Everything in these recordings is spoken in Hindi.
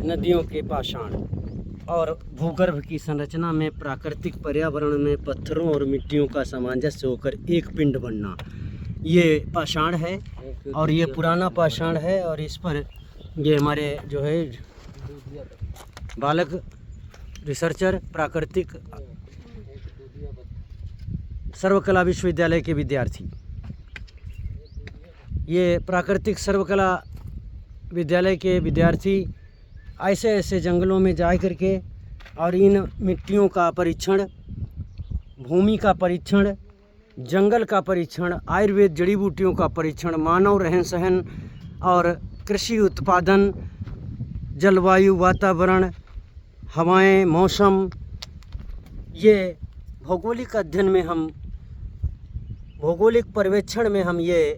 नदियों के पाषाण और भूगर्भ की संरचना में प्राकृतिक पर्यावरण में पत्थरों और मिट्टियों का सामंजस्य होकर एक पिंड बनना, ये पाषाण है। और ये पुराना पाषाण है और इस पर ये हमारे जो है बालक रिसर्चर प्राकृतिक सर्वकला विश्वविद्यालय के विद्यार्थी, ये प्राकृतिक सर्वकला विद्यालय के विद्यार्थी ऐसे ऐसे जंगलों में जा करके और इन मिट्टियों का परीक्षण, भूमि का परीक्षण, जंगल का परीक्षण, आयुर्वेद जड़ी बूटियों का परीक्षण, मानव रहन सहन और कृषि उत्पादन, जलवायु, वातावरण, हवाएं, मौसम, ये भौगोलिक अध्ययन में हम, भौगोलिक पर्यवेक्षण में हम ये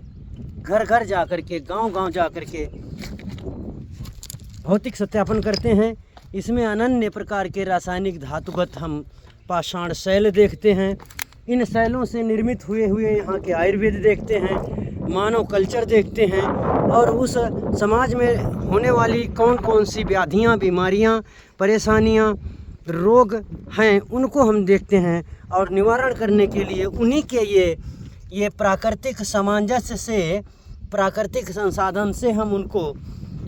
घर घर जा कर के, गांव गांव जा कर के भौतिक सत्यापन करते हैं। इसमें अनन्य प्रकार के रासायनिक धातुगत हम पाषाण शैल देखते हैं। इन शैलों से निर्मित हुए यहाँ के आयुर्वेद देखते हैं, मानव कल्चर देखते हैं और उस समाज में होने वाली कौन कौन सी व्याधियाँ, बीमारियाँ, परेशानियाँ, रोग हैं उनको हम देखते हैं और निवारण करने के लिए उन्हीं के ये प्राकृतिक सामंजस्य से, प्राकृतिक संसाधन से हम उनको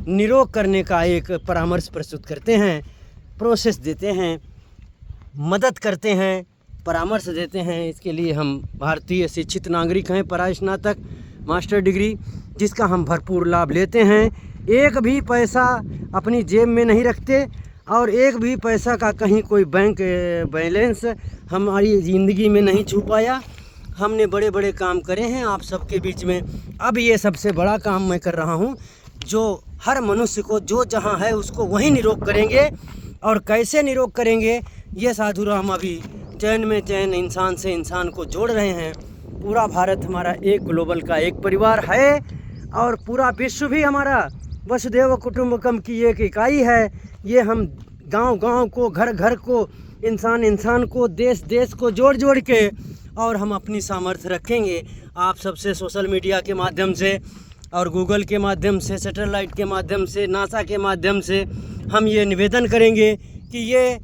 निरोग करने का एक परामर्श प्रस्तुत करते हैं, प्रोसेस देते हैं, मदद करते हैं, परामर्श देते हैं। इसके लिए हम भारतीय शिक्षित नागरिक हैं, परास्नातक मास्टर डिग्री, जिसका हम भरपूर लाभ लेते हैं। एक भी पैसा अपनी जेब में नहीं रखते और एक भी पैसा का कहीं कोई बैंक बैलेंस हमारी ज़िंदगी में नहीं छू पाया। हमने बड़े बड़े काम करे हैं आप सबके बीच में। अब ये सबसे बड़ा काम मैं कर रहा हूँ, जो हर मनुष्य को जो जहाँ है उसको वहीं निरोग करेंगे। और कैसे निरोग करेंगे, ये साधु राम अभी चैन में चैन इंसान से इंसान को जोड़ रहे हैं। पूरा भारत हमारा एक ग्लोबल का एक परिवार है और पूरा विश्व भी हमारा वसुधैव कुटुंबकम की एक इकाई है। ये हम गांव गांव को, घर घर को, इंसान इंसान को, देश देश को जोड़ जोड़ के और हम अपनी सामर्थ्य रखेंगे। आप सबसे सोशल मीडिया के माध्यम से और गूगल के माध्यम से, सैटेलाइट के माध्यम से, नासा के माध्यम से हम ये निवेदन करेंगे कि ये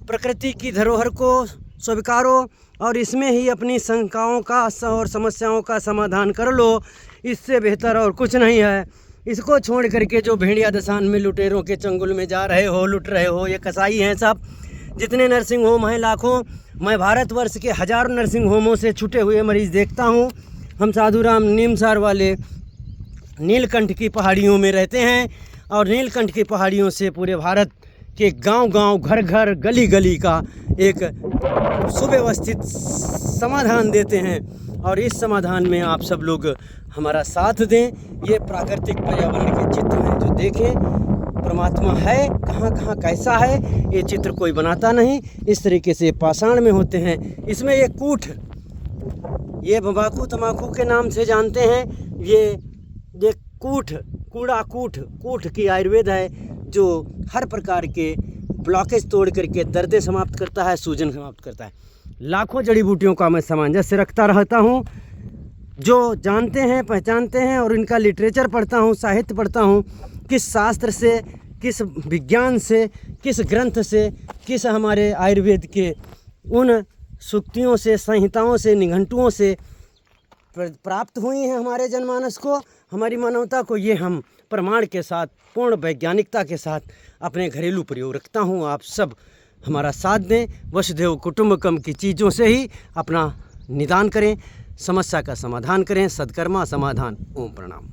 प्रकृति की धरोहर को स्वीकारो और इसमें ही अपनी शंकाओं का और समस्याओं का समाधान कर लो। इससे बेहतर और कुछ नहीं है। इसको छोड़ करके जो भेड़िया दशान में लुटेरों के चंगुल में जा रहे हो, लुट रहे हो, ये कसाई हैं सब। जितने नर्सिंग होम हैं लाखों, मैं भारतवर्ष के हजारों नर्सिंग होमों से छूटे हुए मरीज़ देखता हूँ। हम साधुराम नीमसार वाले नीलकंठ की पहाड़ियों में रहते हैं और नीलकंठ की पहाड़ियों से पूरे भारत के गांव गांव, घर घर, गली गली का एक सुव्यवस्थित समाधान देते हैं। और इस समाधान में आप सब लोग हमारा साथ दें। ये प्राकृतिक पर्यावरण के चित्र हैं जो देखें, परमात्मा है कहाँ कहाँ कैसा है, ये चित्र कोई बनाता नहीं। इस तरीके से पाषाण में होते हैं। इसमें ये कूठ, ये तंबाकू तमाकू के नाम से जानते हैं। ये कूठ, कूड़ा कूठ, कूठ की आयुर्वेद है जो हर प्रकार के ब्लॉकेज तोड़ करके दर्द समाप्त करता है, सूजन समाप्त करता है। लाखों जड़ी बूटियों का मैं सामंजस्य रखता रहता हूँ, जो जानते हैं, पहचानते हैं और इनका लिटरेचर पढ़ता हूँ, साहित्य पढ़ता हूँ। किस शास्त्र से, किस विज्ञान से, किस ग्रंथ से, किस हमारे आयुर्वेद के उन सूक्तियों से, संहिताओं से, निघंटुओं से प्राप्त हुई हैं हमारे जनमानस को, हमारी मानवता को। ये हम प्रमाण के साथ, पूर्ण वैज्ञानिकता के साथ अपने घरेलू प्रयोग रखता हूँ। आप सब हमारा साथ दें, वसुधैव कुटुंबकम की चीज़ों से ही अपना निदान करें, समस्या का समाधान करें। सद्कर्मा समाधान। ओम प्रणाम।